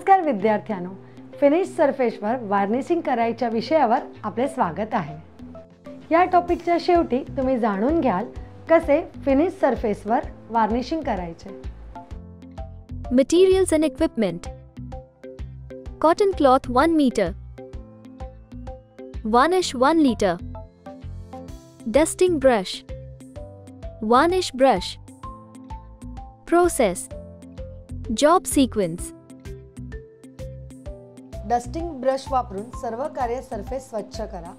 नमस्कार विद्यार्थ्यांनो, फिनिश सरफेसवर वार्निशिंग करायच्या विषयावर आपले स्वागत आहे। या टॉपिकच्या शेवटी तुम्ही जाणून घ्याल कसे फिनिश सरफेसवर वार्निशिंग करायचे। Materials and equipment. Cotton cloth 1 meter. Varnish 1 liter. Dusting brush. Varnish brush. Process. Job sequence. Dusting brush वापरून सर्व कार्य सरफेस स्वच्छ करा।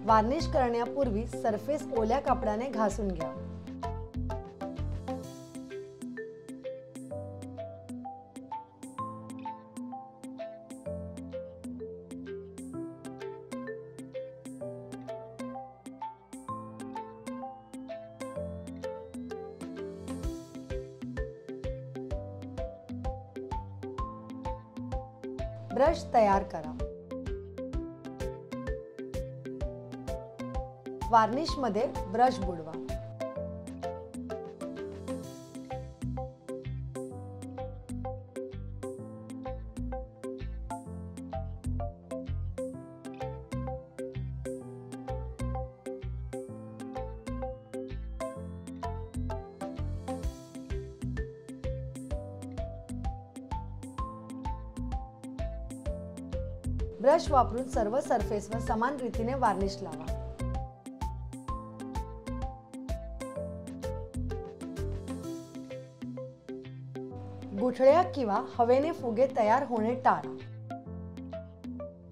वार्निश करण्यापूर्वी सरफेस ओल्या कपड्याने घासून घ्या। ब्रश तयार करा। वार्निश मध्ये ब्रश बुडवा। ब्रश वापरून सर्व सरफेसवर समान रीतीने वार्निश लावा। गुठळ्या किंवा हवेने फुगे तयार होणे टाळा।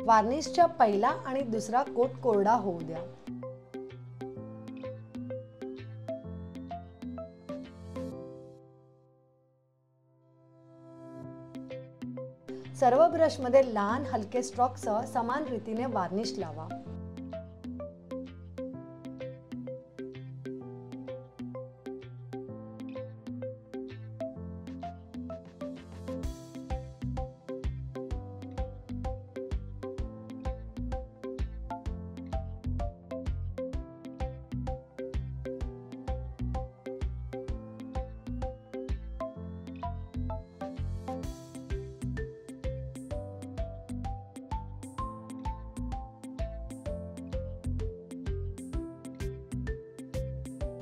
वार्निशचा पहिला आणि दुसरा कोट कोरडा होऊ द्या। सर्व ब्रशमध्ये लहान हलके स्ट्रोकसह समान रीतीने वार्निश लावा।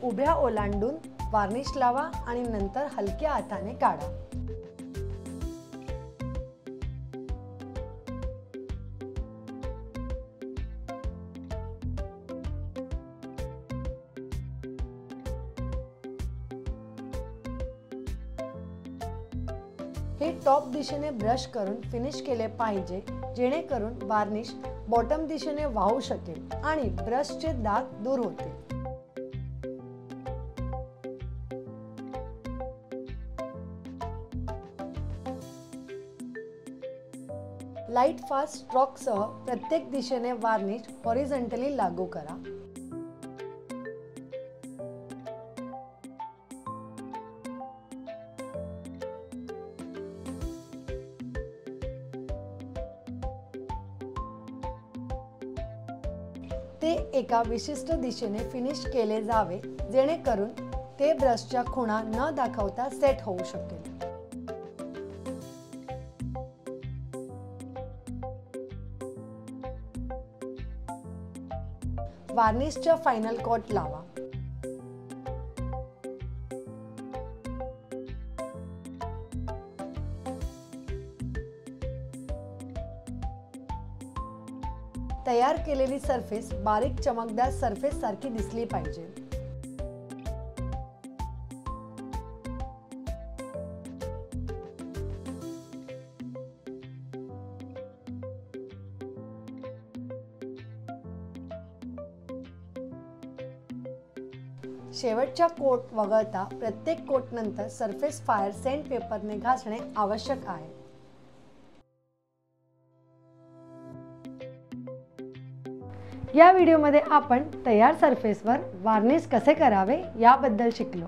उभ्या ओलांडून वार्निश लावा आणि नंतर हलक्या हाताने काढा। हे टॉप दिशेने ब्रश करून फिनिश केले पाहिजे, जेणेकरून वार्निश बॉटम दिशेने वाहू शकेल आणि ब्रशचे डाग दूर होतील। लाइट फास्ट स्ट्रोक सह प्रत्येक दिशेने वार्निश हॉरिझॉन्टली लागू करा। ते एका विशिष्ट दिशेने फिनिश केले जावे, जेणेकरून ते ब्रशच्या खुणा न दाखवता सेट होऊ शकेल। वार्निशचा फायनल कोट लावा। तयार केलेली सरफेस बारीक चमकदार सरफेस सारखी दिसली पाहिजे। शेवटच्या कोट वगळता प्रत्येक कोट नंतर सरफेस फायर सँड पेपरने घासणे आवश्यक आहे। या व्हिडिओमध्ये आपण तयार सरफेसवर वार्निश कसे करावे याबद्दल शिकलो.